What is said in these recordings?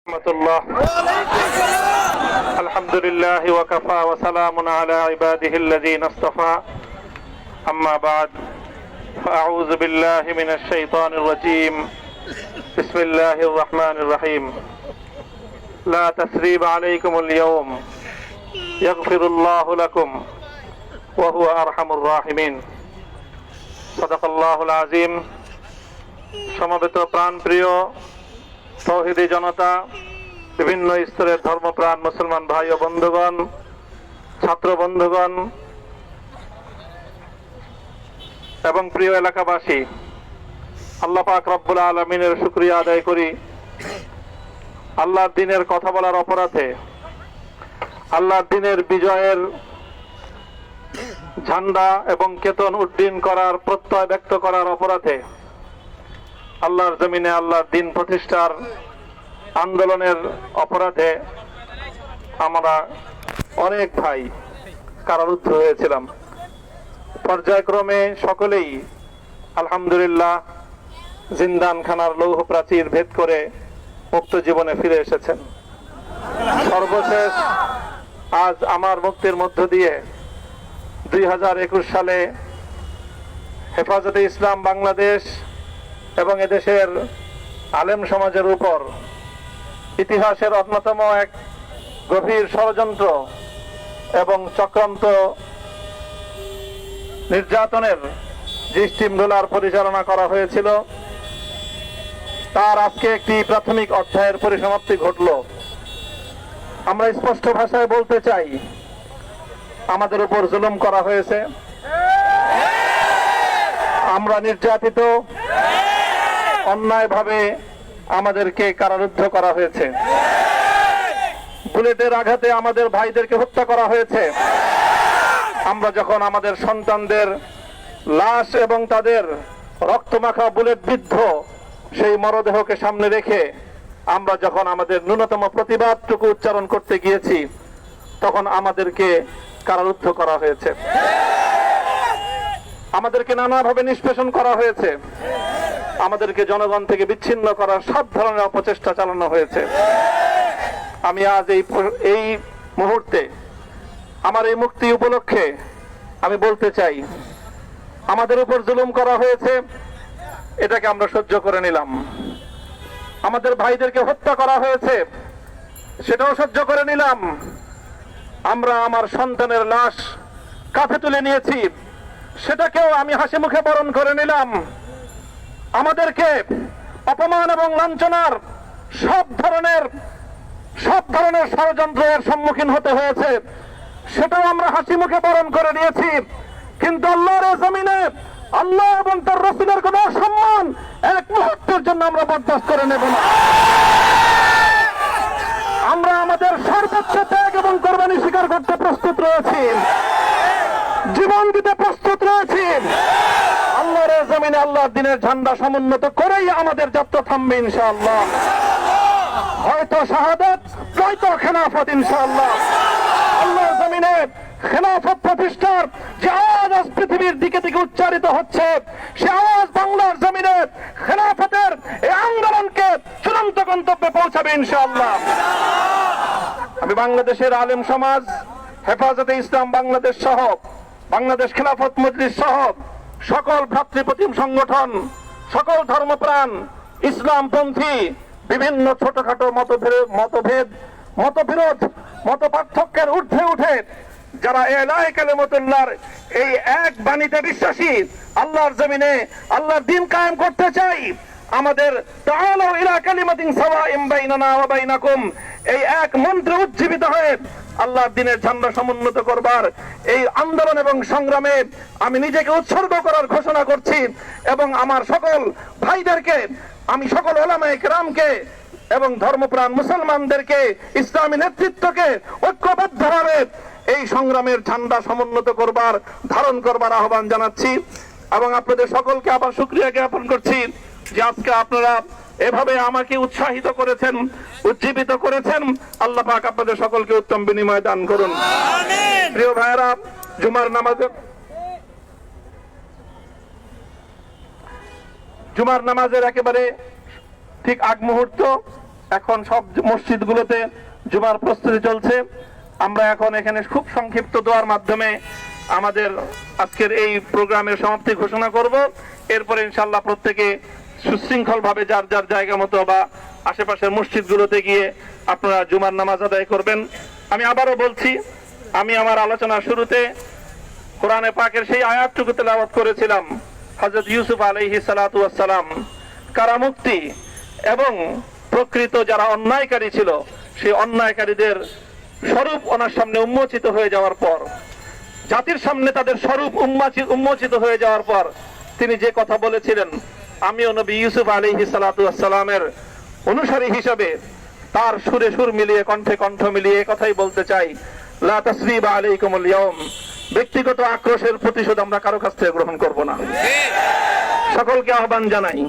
الله الحمد لله وكفى وسلام على عباده الذين اصطفى أما بعد فأعوذ بالله من الشيطان الرجيم بسم الله الرحمن الرحيم لا تثريب عليكم اليوم يغفر الله لكم وهو أرحم الراحمين صدق الله العظيم সমবেত প্রাণপ্রিয় তৌহিদি জনতা, বিভিন্ন স্তরের ধর্মপ্রাণ মুসলমান ভাই ও বন্ধুগণ, ছাত্র বন্ধুগণ এবং প্রিয় এলাকাবাসী, আল্লাহ পাক রব্বুল আলামিনের শুকরিয়া আদায় করি। আল্লাহর দ্বীনের কথা বলার অপরাধে, আল্লাহর দ্বীনের বিজয়ের ঝান্ডা এবং কেতন উড্ডীন করার প্রত্যয় ব্যক্ত করার অপরাধে আল্লাহর জমিনে আল্লাহর দ্বীন প্রতিষ্ঠার আন্দোলনের অপরাধে আমরা অনেক ভাই কারারুদ্ধ হয়েছিলাম। পর্যায়ক্রমে সকলেই আলহামদুলিল্লাহ জিন্দানখানার লৌহ প্রাচীর ভেদ করে মুক্ত জীবনে ফিরে এসেছেন। সর্বশেষ আজ আমার মুক্তির মধ্য দিয়ে 2021 সালে হেফাজতে ইসলাম বাংলাদেশ এবং এদেশের আলেম সমাজের উপর ইতিহাসের অন্যতম এক গভীর ষড়যন্ত্র এবং চক্রান্ত নির্যাতনের যে স্টিমরোলার পরিচালনা করা হয়েছিল, তার আজকে একটি প্রাথমিক অধ্যায়ের পরিসমাপ্তি ঘটল। আমরা স্পষ্ট ভাষায় বলতে চাই, আমাদের উপর জুলুম করা হয়েছে, আমরা নির্যাতিত, অন্যায়ভাবে আমাদেরকে কারারুদ্ধ করা হয়েছে, বুলেটের আঘাতে আমাদের ভাইদেরকে হত্যা করা হয়েছে। আমরা যখন আমাদের সন্তানদের লাশ এবং তাদের রক্তমাখা বুলেট বিদ্ধ সেই মরদেহকে সামনে রেখে আমরা যখন আমাদের ন্যূনতম প্রতিবাদটুকু উচ্চারণ করতে গিয়েছি, তখন আমাদেরকে কারারুদ্ধ করা হয়েছে, আমাদেরকে নানাভাবে নিষ্পেষণ করা হয়েছে, আমাদেরকে জনগণ থেকে বিচ্ছিন্ন করার সব ধরনের অপচেষ্টা চালানো হয়েছে। আমি আজ এই মুহূর্তে আমার এই মুক্তি উপলক্ষে আমি বলতে চাই, আমাদের উপর জুলুম করা হয়েছে, এটাকে আমরা সহ্য করে নিলাম। আমাদের ভাইদেরকে হত্যা করা হয়েছে, সেটাও সহ্য করে নিলাম। আমরা আমার সন্তানের লাশ কাঁধে তুলে নিয়েছি, সেটাকেও আমি হাসি মুখে বরণ করে নিলাম। আমাদেরকে অপমান এবং লাঞ্ছনার সব ধরনের ষড়যন্ত্রের সম্মুখীন হতে হয়েছে, সেটাও আমরা হাসি মুখে বরণ করে নিয়েছি। কিন্তু আল্লাহর জমিনে আল্লাহ এবং তার রাসূলের কোন সম্মান এক মুহূর্তের জন্য আমরা বরদাস্ত করে নেব না। আমরা আমাদের সর্বোচ্চ ত্যাগ এবং কোরবানি স্বীকার করতে প্রস্তুত রয়েছি, জীবন দিতে প্রস্তুত রয়েছি। আল্লাহর জমিনে আল্লাহর দ্বীনের ঝান্ডা সমুন্নত করেই আমাদের যাত্রা থামবে ইনশাআল্লাহ। হয়তো শাহাদাত, নয়তো খেলাফত ইনশাআল্লাহ। আল্লাহর জমিনে খেলাফত প্রতিষ্ঠার যে আওয়াজ পৃথিবীর দিকে দিকে উচ্চারিত হচ্ছে, সে আওয়াজ বাংলার জমিনে খেলাফতের এই আন্দোলনকে চূড়ান্ত গন্তব্যে পৌঁছাবে ইনশাআল্লাহ। আমি বাংলাদেশের আলেম সমাজ, হেফাজতে ইসলাম বাংলাদেশ সহ বাংলাদেশ খেলাফত মজলিস সহ সকল ভ্রাতৃপ্রতিম সংগঠন, সকল ধর্মপ্রাণ, ইসলামপন্থী বিভিন্ন ছোটখাটো মতবিরোধ, মত পার্থক্যের ঊর্ধ্বে উঠে যারা এলাহে কালিমাতুল্লাহর এই এক বাণীতে বিশ্বাসী, আল্লাহর জমিনে আল্লাহর দ্বীন কায়েম করতে চাই, আমাদের তাআলাউ ইলা কালিমাতিন সাওয়াইন বাইনানা ওয়া বাইনাকুম এই এক মন্ত্রে উজ্জীবিত হয়ে আল্লাহর দ্বীনের ঝান্ডা সমুন্নত করবার এই আন্দোলন এবং সংগ্রামে আমি নিজেকে উৎসর্গ করার ঘোষণা করছি। এবং আমার সকল ভাইদেরকে, আমি সকল উলামায়ে কেরামকে এবং ধর্মপ্রাণ মুসলমানদেরকে, ইসলামী নেতৃত্বকে ঐক্যবদ্ধভাবে এই সংগ্রামের ঝান্ডা সমুন্নত করবার, ধারণ করবার আহ্বান জানাচ্ছি। এবং আপনাদের সকলকে আবার শুকরিয়া জ্ঞাপন করছি যে আজকে আপনারা এভাবে আমাকে উৎসাহিত করেছেন, উজ্জীবিত করেছেন। আল্লাহ পাক আপনাদের সকলকে উত্তম বিনিময় দান করুন। প্রিয় ভাইয়েরা, জুমার নামাজের একেবারে ঠিক আগ মুহূর্ত এখন সব মসজিদগুলোতে জুমার প্রস্তুতি চলছে। আমরা এখন এখানে খুব সংক্ষিপ্ত দোয়ার মাধ্যমে আমাদের আজকের এই প্রোগ্রামের সমাপ্তি ঘোষণা করব। এরপরে ইনশাআল্লাহ প্রত্যেকে সুশৃঙ্খল ভাবে যার যার জায়গা মতো বা আশেপাশের মসজিদগুলোতে গিয়ে আপনারা জুমার নামাজ আদায় করবেন। আমি আবারও বলছি, আমি আমার আলোচনার শুরুতে কোরআনে পাকের সেই আয়াতটুকু তেলাওয়াত করেছিলাম, হযরত ইউসুফ আলাইহিস সালাতু ওয়াস সালাম কারামুক্তি এবং প্রকৃত যারা অন্যায়কারী ছিল সেই অন্যায়কারীদের স্বরূপ ওনার সামনে উন্মোচিত হয়ে যাওয়ার পর, জাতির সামনে তাদের স্বরূপ উন্মোচিত হয়ে যাওয়ার পর তিনি যে কথা বলেছিলেন, আমিও নবী ইউসুফ আলাইহিস সালাতু ওয়াস সালামের অনুসারী হিসাবে তার সুরে সুর মিলিয়ে কণ্ঠে কণ্ঠ মিলিয়ে কথাই বলতে চাই, লা তাসরিবা আলাইকুমুল ইয়াউম, ব্যক্তিগত আক্রোশের প্রতিশোধ আমরা কারো কাছ থেকে গ্রহণ করব না। সকলকে আহ্বান জানাই,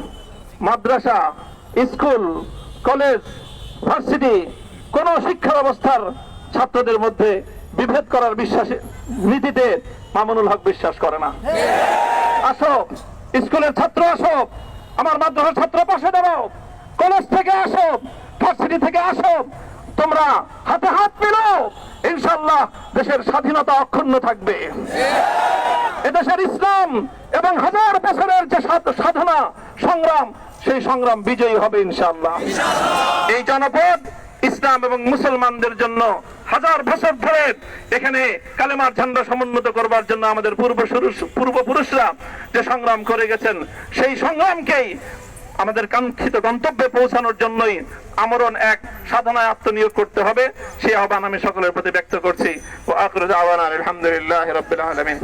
মাদ্রাসা, স্কুল, কলেজ, ভার্সিটি কোন শিক্ষা ব্যবস্থার ছাত্রদের মধ্যে বিভেদ করার বিশ্বাসে নীতিতে মামুনুল হক বিশ্বাস করে না। আসো, স্কুলের ছাত্র আসো, আমার মাদ্রাসার ছাত্র পাশে দাঁড়াও, কলেজ থেকে আসো, ভার্সিটি থেকে আসো, তোমরা হাতে হাত মিলাও, ইনশাআল্লাহ দেশের স্বাধীনতা অক্ষুণ্ণ থাকবে। এদেশের ইসলাম এবং হাজার বছরের যে সাধনা সংগ্রাম, সেই সংগ্রাম বিজয়ী হবে ইনশাআল্লাহ। এই জনপদ ইসলাম এবং মুসলমানদের জন্য হাজার বছর ধরে এখানে কালেমার ঝান্ডা সমুন্নত করবার জন্য আমাদের পূর্বপুরুষরা যে সংগ্রাম করে গেছেন, সেই সংগ্রামকেই আমাদের কাঙ্ক্ষিত গন্তব্যে পৌঁছানোর জন্যই আমরণ এক সাধনায় আত্মনিয়োগ করতে হবে। সেই আহ্বান আমি সকলের প্রতি ব্যক্ত করছি। ওয়া আখিরু দাওয়ানা আলহামদুলিল্লাহি রাব্বিল আলামিন।